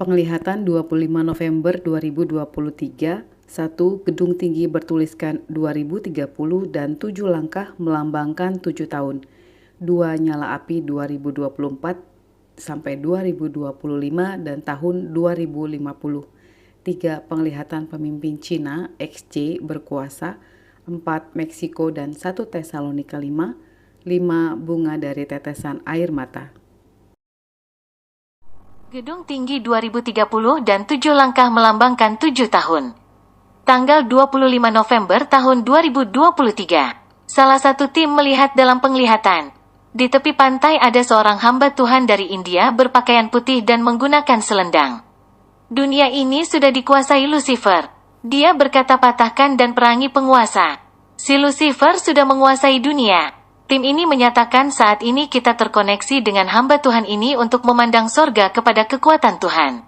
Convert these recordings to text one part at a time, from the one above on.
Penglihatan 25 November 2023, 1 gedung tinggi bertuliskan 2030 dan 7 langkah melambangkan 7 tahun. 2 nyala api 2024 sampai 2025 dan tahun 2050. 3 penglihatan pemimpin Cina XC berkuasa. 4 Meksiko dan 1 Tesalonika 5. 5 bunga dari tetesan air mata. Gedung tinggi 2030 dan 7 langkah melambangkan 7 tahun. Tanggal 25 November tahun 2023. Salah satu tim melihat dalam penglihatan. Di tepi pantai ada seorang hamba Tuhan dari India berpakaian putih dan menggunakan selendang. Dunia ini sudah dikuasai Lucifer. Dia berkata patahkan dan perangi penguasa. Si Lucifer sudah menguasai dunia. Tim ini menyatakan saat ini kita terkoneksi dengan hamba Tuhan ini untuk memandang sorga kepada kekuatan Tuhan.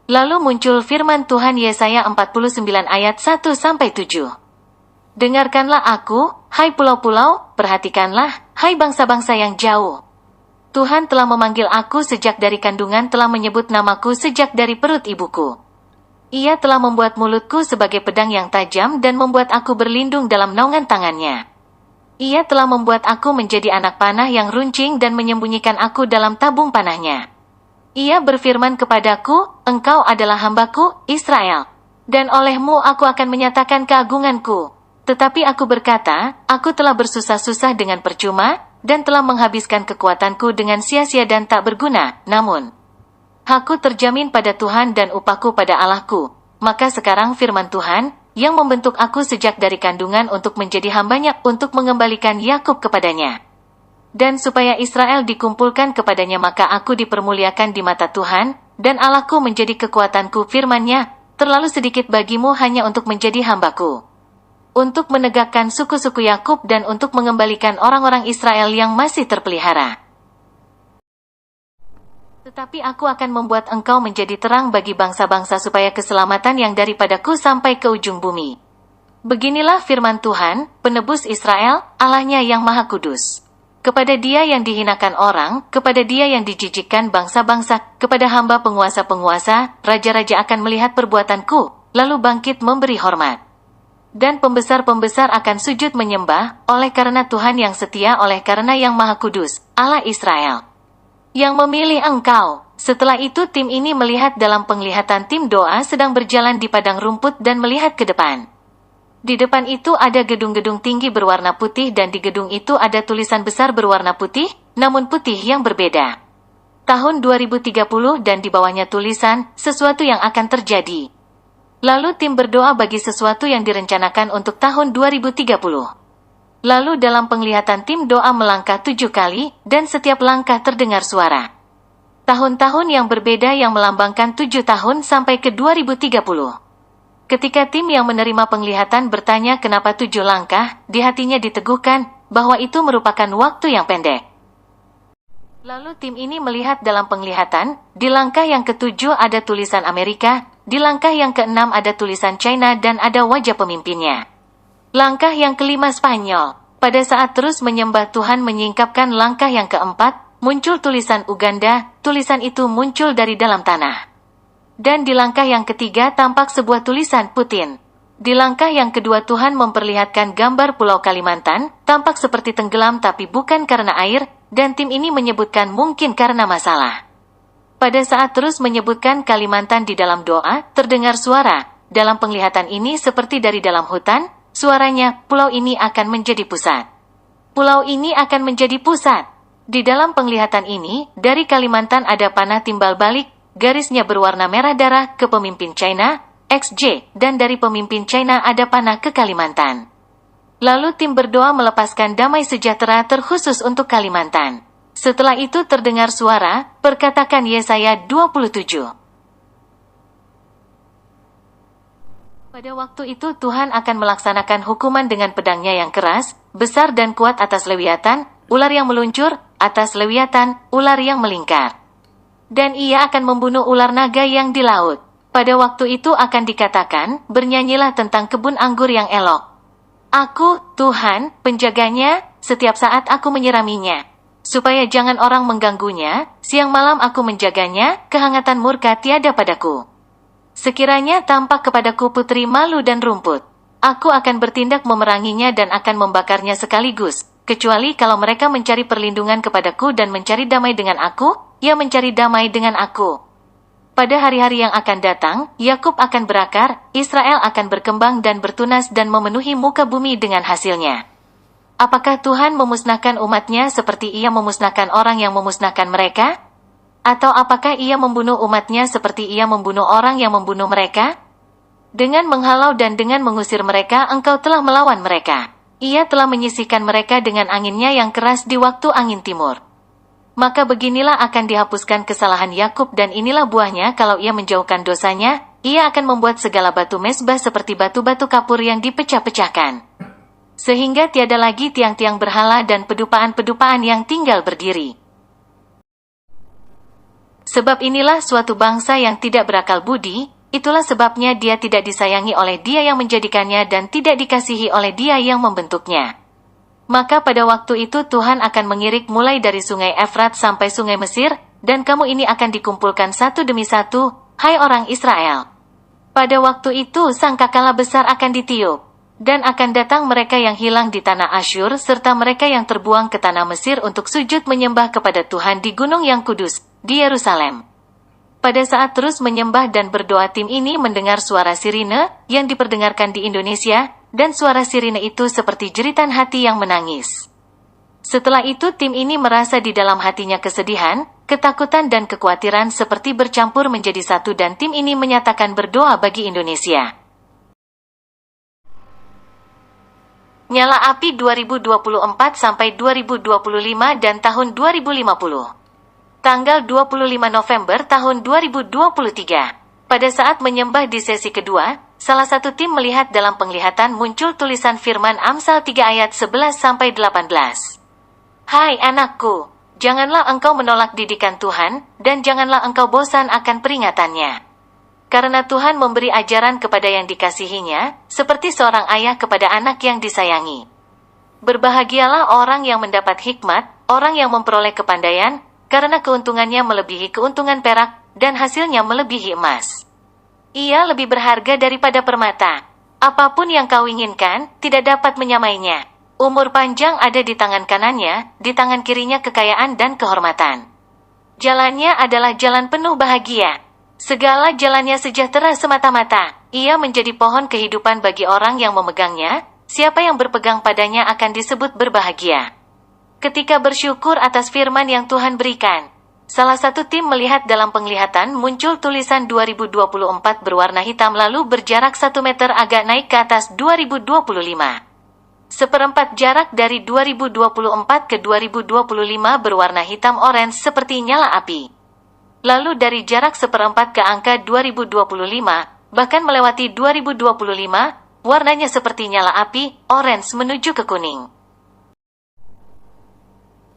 Lalu muncul firman Tuhan Yesaya 49 ayat 1-7. Dengarkanlah aku, hai pulau-pulau, perhatikanlah, hai bangsa-bangsa yang jauh. Tuhan telah memanggil aku sejak dari kandungan, telah menyebut namaku sejak dari perut ibuku. Ia telah membuat mulutku sebagai pedang yang tajam dan membuat aku berlindung dalam naungan tangannya. Ia telah membuat aku menjadi anak panah yang runcing dan menyembunyikan aku dalam tabung panahnya. Ia berfirman kepadaku, engkau adalah hambaku, Israel. Dan olehmu aku akan menyatakan keagunganku. Tetapi aku berkata, aku telah bersusah-susah dengan percuma, dan telah menghabiskan kekuatanku dengan sia-sia dan tak berguna. Namun, hakku terjamin pada Tuhan dan upahku pada Allahku. Maka sekarang firman Tuhan, yang membentuk aku sejak dari kandungan untuk menjadi hambanya, untuk mengembalikan Yakub kepadanya. Dan supaya Israel dikumpulkan kepadanya, maka aku dipermuliakan di mata Tuhan, dan Allahku menjadi kekuatanku. Firman-Nya, terlalu sedikit bagimu hanya untuk menjadi hambaku. Untuk menegakkan suku-suku Yakub dan untuk mengembalikan orang-orang Israel yang masih terpelihara. Tetapi aku akan membuat engkau menjadi terang bagi bangsa-bangsa supaya keselamatan yang daripadaku sampai ke ujung bumi. Beginilah firman Tuhan, penebus Israel, Allahnya yang Maha Kudus. Kepada dia yang dihinakan orang, kepada dia yang dijijikkan bangsa-bangsa, kepada hamba penguasa-penguasa, raja-raja akan melihat perbuatanku, lalu bangkit memberi hormat. Dan pembesar-pembesar akan sujud menyembah, oleh karena Tuhan yang setia, oleh karena yang Maha Kudus, Allah Israel, yang memilih engkau. Setelah itu tim ini melihat dalam penglihatan. Tim doa sedang berjalan di padang rumput dan melihat ke depan. Di depan itu ada gedung-gedung tinggi berwarna putih dan di gedung itu ada tulisan besar berwarna putih, namun putih yang berbeda. Tahun 2030 dan di bawahnya tulisan, sesuatu yang akan terjadi. Lalu tim berdoa bagi sesuatu yang direncanakan untuk tahun 2030. Lalu dalam penglihatan tim doa melangkah 7 kali, dan setiap langkah terdengar suara. Tahun-tahun yang berbeda yang melambangkan 7 tahun sampai ke 2030. Ketika tim yang menerima penglihatan bertanya kenapa 7 langkah, di hatinya diteguhkan, bahwa itu merupakan waktu yang pendek. Lalu tim ini melihat dalam penglihatan, di langkah yang ke-7 ada tulisan Amerika, di langkah yang ke-6 ada tulisan China dan ada wajah pemimpinnya. Langkah yang kelima Spanyol. Pada saat terus menyembah Tuhan menyingkapkan langkah yang keempat, muncul tulisan Uganda, tulisan itu muncul dari dalam tanah. Dan di langkah yang ketiga tampak sebuah tulisan Putin. Di langkah yang kedua Tuhan memperlihatkan gambar Pulau Kalimantan, tampak seperti tenggelam tapi bukan karena air, dan tim ini menyebutkan mungkin karena masalah. Pada saat terus menyebutkan Kalimantan di dalam doa, terdengar suara. Dalam penglihatan ini seperti dari dalam hutan, suaranya, pulau ini akan menjadi pusat. Pulau ini akan menjadi pusat. Di dalam penglihatan ini, dari Kalimantan ada panah timbal balik, garisnya berwarna merah darah ke pemimpin China, XJ, dan dari pemimpin China ada panah ke Kalimantan. Lalu tim berdoa melepaskan damai sejahtera terkhusus untuk Kalimantan. Setelah itu terdengar suara, perkatakan Yesaya 27. Pada waktu itu Tuhan akan melaksanakan hukuman dengan pedangnya yang keras, besar dan kuat atas Lewiatan, ular yang meluncur, atas Lewiatan, ular yang melingkar. Dan ia akan membunuh ular naga yang di laut. Pada waktu itu akan dikatakan, bernyanyilah tentang kebun anggur yang elok. Aku, Tuhan, penjaganya, setiap saat aku menyiraminya. Supaya jangan orang mengganggunya, siang malam aku menjaganya, kehangatan murka tiada padaku. Sekiranya tampak kepadaku putri malu dan rumput, aku akan bertindak memeranginya dan akan membakarnya sekaligus, kecuali kalau mereka mencari perlindungan kepadaku dan mencari damai dengan aku, ya mencari damai dengan aku. Pada hari-hari yang akan datang, Yakub akan berakar, Israel akan berkembang dan bertunas dan memenuhi muka bumi dengan hasilnya. Apakah Tuhan memusnahkan umatnya seperti ia memusnahkan orang yang memusnahkan mereka? Atau apakah ia membunuh umatnya seperti ia membunuh orang yang membunuh mereka? Dengan menghalau dan dengan mengusir mereka, engkau telah melawan mereka. Ia telah menyisihkan mereka dengan anginnya yang keras di waktu angin timur. Maka beginilah akan dihapuskan kesalahan Yakub dan inilah buahnya kalau ia menjauhkan dosanya, ia akan membuat segala batu mezbah seperti batu-batu kapur yang dipecah-pecahkan. Sehingga tiada lagi tiang-tiang berhala dan pedupaan-pedupaan yang tinggal berdiri. Sebab inilah suatu bangsa yang tidak berakal budi, itulah sebabnya dia tidak disayangi oleh dia yang menjadikannya dan tidak dikasihi oleh dia yang membentuknya. Maka pada waktu itu Tuhan akan mengirik mulai dari sungai Efrat sampai sungai Mesir, dan kamu ini akan dikumpulkan satu demi satu, hai orang Israel. Pada waktu itu sangkakala besar akan ditiup, dan akan datang mereka yang hilang di tanah Asyur serta mereka yang terbuang ke tanah Mesir untuk sujud menyembah kepada Tuhan di gunung yang kudus, di Yerusalem. Pada saat terus menyembah dan berdoa tim ini mendengar suara sirine yang diperdengarkan di Indonesia, dan suara sirine itu seperti jeritan hati yang menangis. Setelah itu tim ini merasa di dalam hatinya kesedihan, ketakutan dan kekhawatiran seperti bercampur menjadi satu dan tim ini menyatakan berdoa bagi Indonesia. Nyala Api 2024 sampai 2025 dan tahun 2050. Tanggal 25 November tahun 2023. Pada saat menyembah di sesi kedua, salah satu tim melihat dalam penglihatan muncul tulisan firman Amsal 3 ayat 11-18. Hai anakku, janganlah engkau menolak didikan Tuhan, dan janganlah engkau bosan akan peringatannya. Karena Tuhan memberi ajaran kepada yang dikasihinya, seperti seorang ayah kepada anak yang disayangi. Berbahagialah orang yang mendapat hikmat, orang yang memperoleh kepandaian, karena keuntungannya melebihi keuntungan perak, dan hasilnya melebihi emas. Ia lebih berharga daripada permata. Apapun yang kau inginkan, tidak dapat menyamainya. Umur panjang ada di tangan kanannya, di tangan kirinya kekayaan dan kehormatan. Jalannya adalah jalan penuh bahagia. Segala jalannya sejahtera semata-mata. Ia menjadi pohon kehidupan bagi orang yang memegangnya. Siapa yang berpegang padanya akan disebut berbahagia. Ketika bersyukur atas firman yang Tuhan berikan, salah satu tim melihat dalam penglihatan muncul tulisan 2024 berwarna hitam lalu berjarak 1 meter agak naik ke atas 2025. Seperempat jarak dari 2024 ke 2025 berwarna hitam orange seperti nyala api. Lalu dari jarak seperempat ke angka 2025, bahkan melewati 2025, warnanya seperti nyala api, orange menuju ke kuning.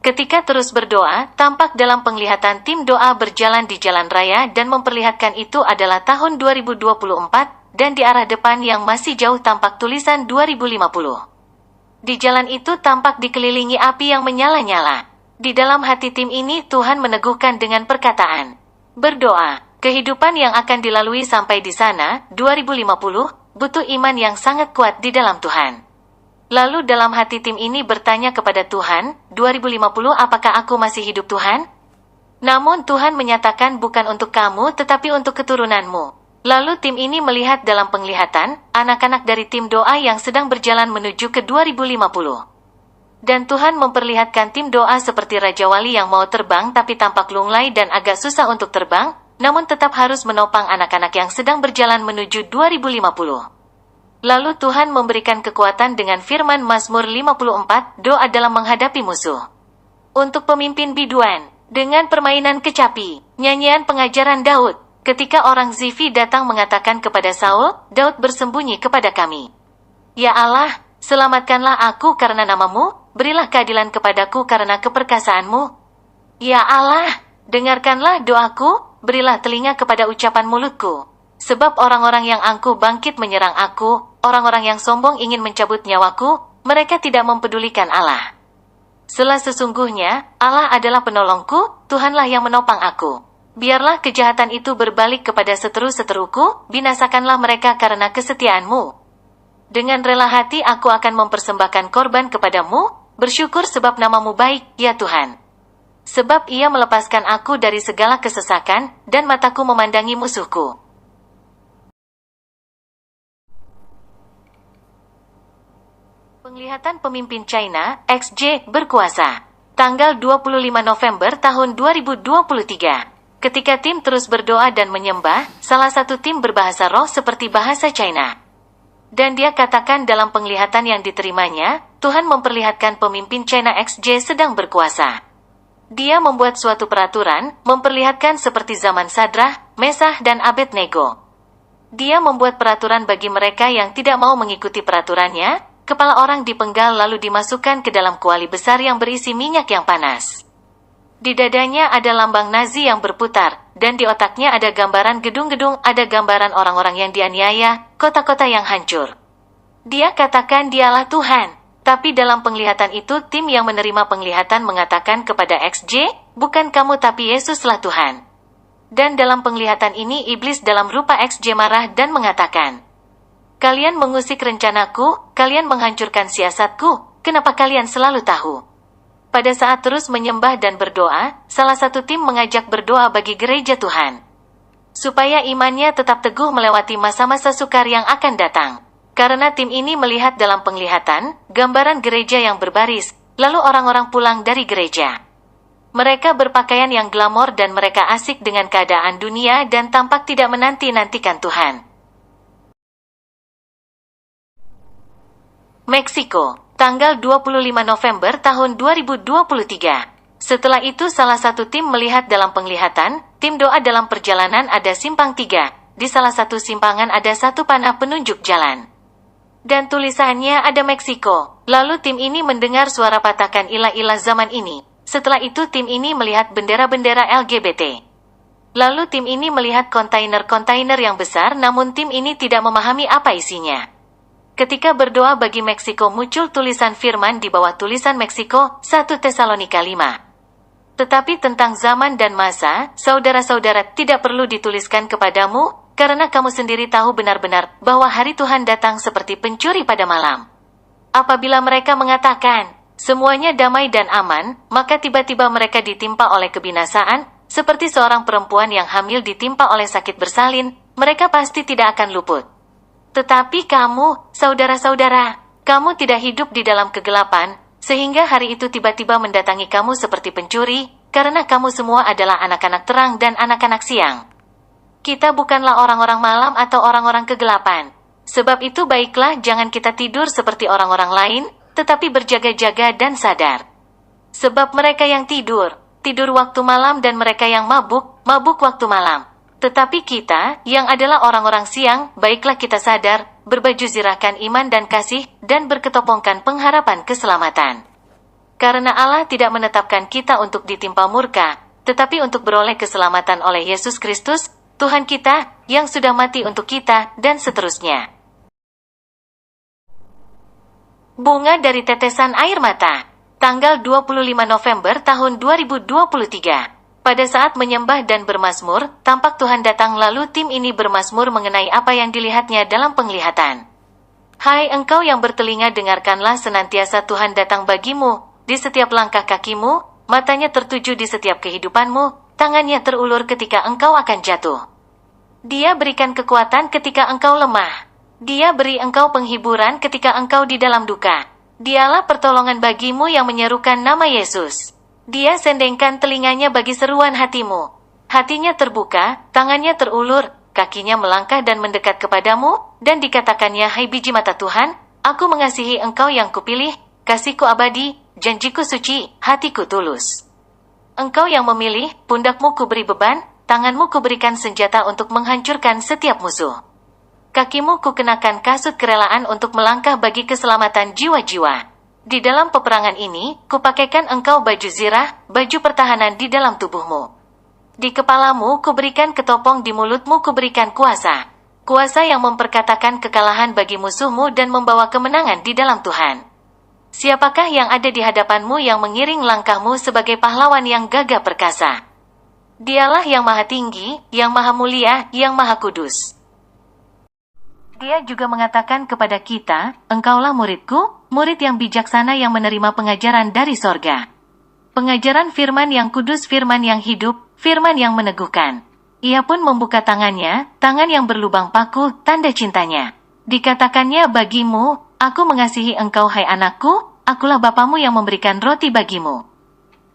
Ketika terus berdoa, tampak dalam penglihatan tim doa berjalan di jalan raya dan memperlihatkan itu adalah tahun 2024, dan di arah depan yang masih jauh tampak tulisan 2050. Di jalan itu tampak dikelilingi api yang menyala-nyala. Di dalam hati tim ini Tuhan meneguhkan dengan perkataan, berdoa, kehidupan yang akan dilalui sampai di sana, 2050, butuh iman yang sangat kuat di dalam Tuhan. Lalu dalam hati tim ini bertanya kepada Tuhan, 2050 apakah aku masih hidup Tuhan? Namun Tuhan menyatakan bukan untuk kamu tetapi untuk keturunanmu. Lalu tim ini melihat dalam penglihatan, anak-anak dari tim doa yang sedang berjalan menuju ke 2050. Dan Tuhan memperlihatkan tim doa seperti Raja Wali yang mau terbang tapi tampak lunglai dan agak susah untuk terbang, namun tetap harus menopang anak-anak yang sedang berjalan menuju 2050. Lalu Tuhan memberikan kekuatan dengan firman Mazmur 54, doa dalam menghadapi musuh. Untuk pemimpin biduan, dengan permainan kecapi, nyanyian pengajaran Daud, ketika orang Zifi datang mengatakan kepada Saul, Daud bersembunyi kepada kami. Ya Allah, selamatkanlah aku karena namamu, berilah keadilan kepadaku karena keperkasaanmu. Ya Allah, dengarkanlah doaku, berilah telinga kepada ucapan mulutku. Sebab orang-orang yang angkuh bangkit menyerang aku, orang-orang yang sombong ingin mencabut nyawaku, mereka tidak mempedulikan Allah. Selah sesungguhnya, Allah adalah penolongku, Tuhanlah yang menopang aku. Biarlah kejahatan itu berbalik kepada seteru-seteruku, binasakanlah mereka karena kesetiaanmu. Dengan rela hati aku akan mempersembahkan korban kepadamu, bersyukur sebab namamu baik, ya Tuhan. Sebab ia melepaskan aku dari segala kesesakan, dan mataku memandangi musuhku. Penglihatan pemimpin China, XJ, berkuasa. Tanggal 25 November tahun 2023. Ketika tim terus berdoa dan menyembah, salah satu tim berbahasa roh seperti bahasa China. Dan dia katakan dalam penglihatan yang diterimanya, Tuhan memperlihatkan pemimpin China XJ sedang berkuasa. Dia membuat suatu peraturan, memperlihatkan seperti zaman Sadrah, Mesah, dan Abednego. Dia membuat peraturan bagi mereka yang tidak mau mengikuti peraturannya. Kepala orang dipenggal lalu dimasukkan ke dalam kuali besar yang berisi minyak yang panas. Di dadanya ada lambang Nazi yang berputar, dan di otaknya ada gambaran gedung-gedung, ada gambaran orang-orang yang dianiaya, kota-kota yang hancur. Dia katakan dialah Tuhan, tapi dalam penglihatan itu tim yang menerima penglihatan mengatakan kepada XJ, bukan kamu tapi Yesuslah Tuhan. Dan dalam penglihatan ini iblis dalam rupa XJ marah dan mengatakan, kalian mengusik rencanaku, kalian menghancurkan siasatku, kenapa kalian selalu tahu? Pada saat terus menyembah dan berdoa, salah satu tim mengajak berdoa bagi gereja Tuhan. Supaya imannya tetap teguh melewati masa-masa sukar yang akan datang. Karena tim ini melihat dalam penglihatan, gambaran gereja yang berbaris, lalu orang-orang pulang dari gereja. Mereka berpakaian yang glamor dan mereka asik dengan keadaan dunia dan tampak tidak menanti-nantikan Tuhan. Meksiko, tanggal 25 November tahun 2023. Setelah itu salah satu tim melihat dalam penglihatan, tim doa dalam perjalanan ada simpang 3. Di salah satu simpangan ada satu panah penunjuk jalan. Dan tulisannya ada Meksiko. Lalu tim ini mendengar suara patakan ilah-ilah zaman ini. Setelah itu tim ini melihat bendera-bendera LGBT. Lalu tim ini melihat kontainer-kontainer yang besar namun tim ini tidak memahami apa isinya. Ketika berdoa bagi Meksiko muncul tulisan firman di bawah tulisan Meksiko, 1 Tesalonika 5. Tetapi tentang zaman dan masa, saudara-saudara tidak perlu dituliskan kepadamu, karena kamu sendiri tahu benar-benar bahwa hari Tuhan datang seperti pencuri pada malam. Apabila mereka mengatakan, semuanya damai dan aman, maka tiba-tiba mereka ditimpa oleh kebinasaan, seperti seorang perempuan yang hamil ditimpa oleh sakit bersalin, mereka pasti tidak akan luput. Tetapi kamu, saudara-saudara, kamu tidak hidup di dalam kegelapan, sehingga hari itu tiba-tiba mendatangi kamu seperti pencuri, karena kamu semua adalah anak-anak terang dan anak-anak siang. Kita bukanlah orang-orang malam atau orang-orang kegelapan. Sebab itu baiklah jangan kita tidur seperti orang-orang lain, tetapi berjaga-jaga dan sadar. Sebab mereka yang tidur waktu malam dan mereka yang mabuk waktu malam. Tetapi kita, yang adalah orang-orang siang, baiklah kita sadar, berbaju zirahkan iman dan kasih, dan berketopongkan pengharapan keselamatan. Karena Allah tidak menetapkan kita untuk ditimpa murka, tetapi untuk beroleh keselamatan oleh Yesus Kristus, Tuhan kita, yang sudah mati untuk kita, dan seterusnya. Bunga dari tetesan air mata. Tanggal 25 November tahun 2023. Pada saat menyembah dan bermazmur, tampak Tuhan datang lalu tim ini bermazmur mengenai apa yang dilihatnya dalam penglihatan. Hai engkau yang bertelinga, dengarkanlah senantiasa Tuhan datang bagimu, di setiap langkah kakimu, matanya tertuju di setiap kehidupanmu, tangannya terulur ketika engkau akan jatuh. Dia berikan kekuatan ketika engkau lemah. Dia beri engkau penghiburan ketika engkau di dalam duka. Dialah pertolongan bagimu yang menyerukan nama Yesus. Dia sendengkan telinganya bagi seruan hatimu. Hatinya terbuka, tangannya terulur, kakinya melangkah dan mendekat kepadamu, dan dikatakannya, hai biji mata Tuhan, aku mengasihi engkau yang kupilih, kasihku abadi, janjiku suci, hatiku tulus. Engkau yang memilih, pundakmu kuberi beban, tanganmu kuberikan senjata untuk menghancurkan setiap musuh. Kakimu kukenakan kasut kerelaan untuk melangkah bagi keselamatan jiwa-jiwa. Di dalam peperangan ini, kupakaikan engkau baju zirah, baju pertahanan di dalam tubuhmu. Di kepalamu kuberikan ketopong, di mulutmu kuberikan kuasa. Kuasa yang memperkatakan kekalahan bagi musuhmu dan membawa kemenangan di dalam Tuhan. Siapakah yang ada di hadapanmu yang mengiring langkahmu sebagai pahlawan yang gagah perkasa? Dialah yang maha tinggi, yang maha mulia, yang maha kudus. Dia juga mengatakan kepada kita, engkaulah muridku, murid yang bijaksana yang menerima pengajaran dari sorga. Pengajaran firman yang kudus, firman yang hidup, firman yang meneguhkan. Ia pun membuka tangannya, tangan yang berlubang paku, tanda cintanya. Dikatakannya bagimu, aku mengasihi engkau hai anakku, akulah Bapamu yang memberikan roti bagimu.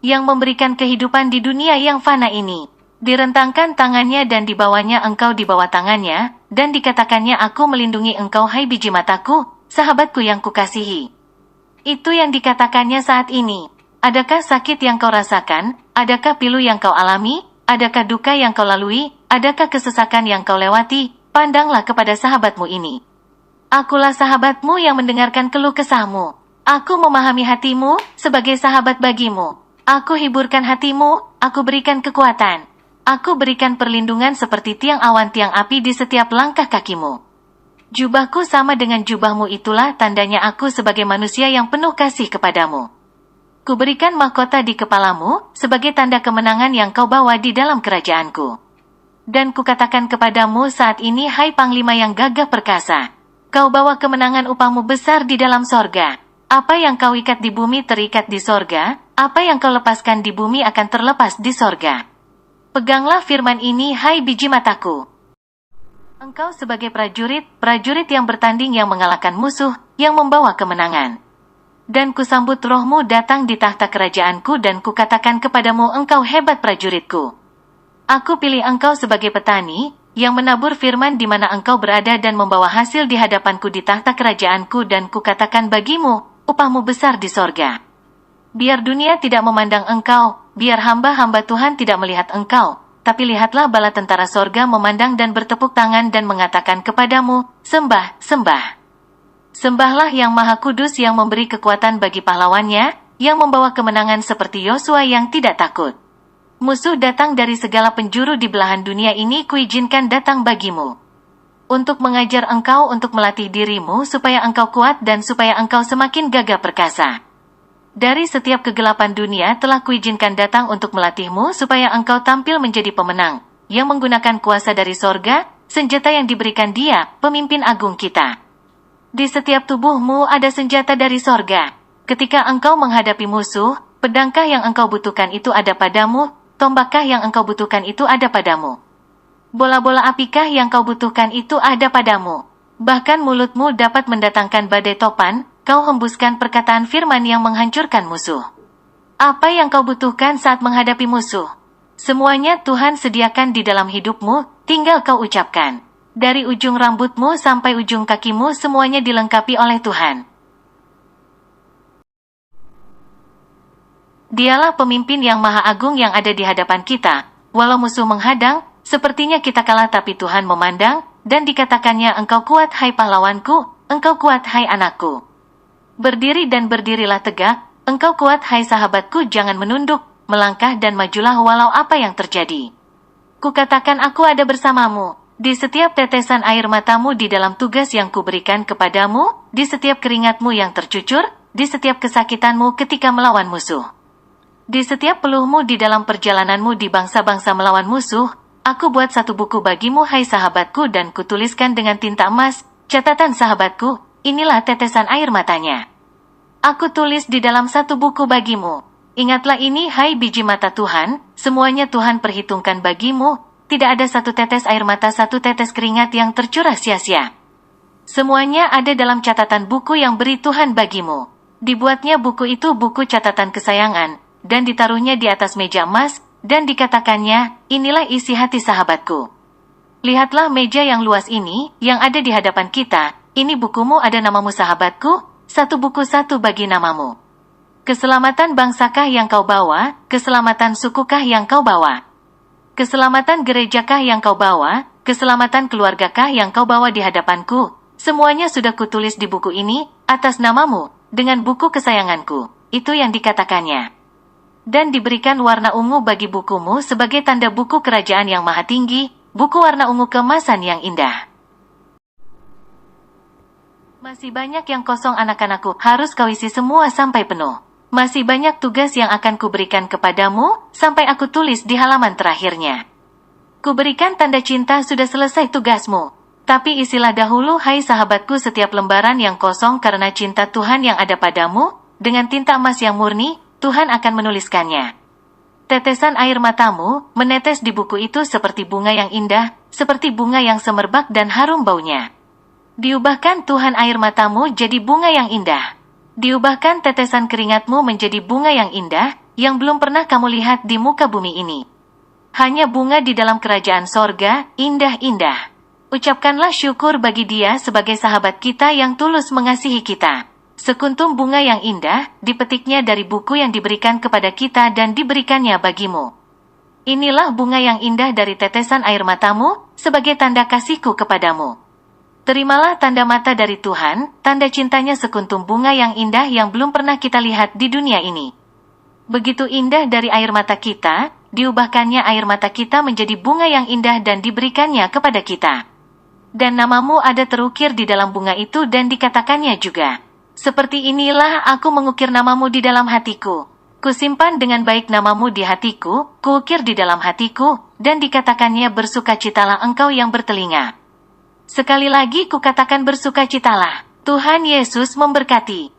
Yang memberikan kehidupan di dunia yang fana ini. Direntangkan tangannya dan dibawanya engkau di bawah tangannya, dan dikatakannya aku melindungi engkau hai biji mataku, sahabatku yang kukasihi. Itu yang dikatakannya saat ini. Adakah sakit yang kau rasakan? Adakah pilu yang kau alami? Adakah duka yang kau lalui? Adakah kesesakan yang kau lewati? Pandanglah kepada sahabatmu ini. Akulah sahabatmu yang mendengarkan keluh kesahmu. Aku memahami hatimu sebagai sahabat bagimu. Aku hiburkan hatimu, aku berikan kekuatan. Aku berikan perlindungan seperti tiang awan tiang api di setiap langkah kakimu. Jubahku sama dengan jubahmu, itulah tandanya aku sebagai manusia yang penuh kasih kepadamu. Kuberikan mahkota di kepalamu sebagai tanda kemenangan yang kau bawa di dalam kerajaanku. Dan kukatakan kepadamu saat ini hai Panglima yang gagah perkasa. Kau bawa kemenangan, upahmu besar di dalam sorga. Apa yang kau ikat di bumi terikat di sorga, apa yang kau lepaskan di bumi akan terlepas di sorga. Peganglah firman ini hai biji mataku. Engkau sebagai prajurit, prajurit yang bertanding yang mengalahkan musuh, yang membawa kemenangan. Dan kusambut rohmu datang di tahta kerajaanku dan kukatakan kepadamu engkau hebat prajuritku. Aku pilih engkau sebagai petani, yang menabur firman di mana engkau berada dan membawa hasil di hadapanku di tahta kerajaanku dan kukatakan bagimu, upahmu besar di sorga. Biar dunia tidak memandang engkau, biar hamba-hamba Tuhan tidak melihat engkau, tapi lihatlah bala tentara sorga memandang dan bertepuk tangan dan mengatakan kepadamu, sembah, sembah. Sembahlah yang maha kudus yang memberi kekuatan bagi pahlawannya, yang membawa kemenangan seperti Yosua yang tidak takut. Musuh datang dari segala penjuru di belahan dunia ini kuizinkan datang bagimu. Untuk mengajar engkau, untuk melatih dirimu supaya engkau kuat dan supaya engkau semakin gagah perkasa. Dari setiap kegelapan dunia telah kuizinkan datang untuk melatihmu supaya engkau tampil menjadi pemenang, yang menggunakan kuasa dari sorga, senjata yang diberikan Dia, pemimpin agung kita. Di setiap tubuhmu ada senjata dari sorga. Ketika engkau menghadapi musuh, pedangkah yang engkau butuhkan itu ada padamu, tombakkah yang engkau butuhkan itu ada padamu. Bola-bola apikah yang kau butuhkan itu ada padamu. Bahkan mulutmu dapat mendatangkan badai topan, kau hembuskan perkataan firman yang menghancurkan musuh. Apa yang kau butuhkan saat menghadapi musuh? Semuanya Tuhan sediakan di dalam hidupmu, tinggal kau ucapkan. Dari ujung rambutmu sampai ujung kakimu semuanya dilengkapi oleh Tuhan. Dialah pemimpin yang maha agung yang ada di hadapan kita. Walau musuh menghadang, sepertinya kita kalah tapi Tuhan memandang, dan dikatakannya engkau kuat hai pahlawanku, engkau kuat hai anakku. Berdiri dan berdirilah tegak, engkau kuat hai sahabatku, jangan menunduk, melangkah dan majulah walau apa yang terjadi. Kukatakan aku ada bersamamu, di setiap tetesan air matamu di dalam tugas yang kuberikan kepadamu, di setiap keringatmu yang tercucur, di setiap kesakitanmu ketika melawan musuh. Di setiap peluhmu di dalam perjalananmu di bangsa-bangsa melawan musuh, aku buat satu buku bagimu hai sahabatku dan kutuliskan dengan tinta emas, catatan sahabatku, inilah tetesan air matanya. Aku tulis di dalam satu buku bagimu. Ingatlah ini hai biji mata Tuhan, semuanya Tuhan perhitungkan bagimu, tidak ada satu tetes air mata, satu tetes keringat yang tercurah sia-sia. Semuanya ada dalam catatan buku yang beri Tuhan bagimu. Dibuatnya buku itu buku catatan kesayangan, dan ditaruhnya di atas meja emas, dan dikatakannya, inilah isi hati sahabatku. Lihatlah meja yang luas ini, yang ada di hadapan kita, ini bukumu, ada namamu sahabatku, satu buku satu bagi namamu. Keselamatan bangsakah yang kau bawa, keselamatan sukukah yang kau bawa. Keselamatan gerejakah yang kau bawa, keselamatan keluargakah yang kau bawa di hadapanku. Semuanya sudah kutulis di buku ini, atas namamu, dengan buku kesayanganku. Itu yang dikatakannya. Dan diberikan warna ungu bagi bukumu sebagai tanda buku kerajaan yang maha tinggi, buku warna ungu keemasan yang indah. Masih banyak yang kosong anak-anakku, harus kau isi semua sampai penuh. Masih banyak tugas yang akan kuberikan kepadamu, sampai aku tulis di halaman terakhirnya. Kuberikan tanda cinta sudah selesai tugasmu. Tapi isilah dahulu hai sahabatku setiap lembaran yang kosong karena cinta Tuhan yang ada padamu, dengan tinta emas yang murni, Tuhan akan menuliskannya. Tetesan air matamu, menetes di buku itu seperti bunga yang indah, seperti bunga yang semerbak dan harum baunya. Diubahkan Tuhan air matamu jadi bunga yang indah. Diubahkan tetesan keringatmu menjadi bunga yang indah, yang belum pernah kamu lihat di muka bumi ini. Hanya bunga di dalam kerajaan sorga, indah-indah. Ucapkanlah syukur bagi Dia sebagai sahabat kita yang tulus mengasihi kita. Sekuntum bunga yang indah, dipetiknya dari buku yang diberikan kepada kita dan diberikannya bagimu. Inilah bunga yang indah dari tetesan air matamu, sebagai tanda kasihku kepadamu. Terimalah tanda mata dari Tuhan, tanda cintanya sekuntum bunga yang indah yang belum pernah kita lihat di dunia ini. Begitu indah dari air mata kita, diubahkannya air mata kita menjadi bunga yang indah dan diberikannya kepada kita. Dan namamu ada terukir di dalam bunga itu dan dikatakannya juga. Seperti inilah aku mengukir namamu di dalam hatiku. Kusimpan dengan baik namamu di hatiku, kuukir di dalam hatiku, dan dikatakannya bersukacitalah engkau yang bertelinga. Sekali lagi kukatakan bersukacitalah. Tuhan Yesus memberkati.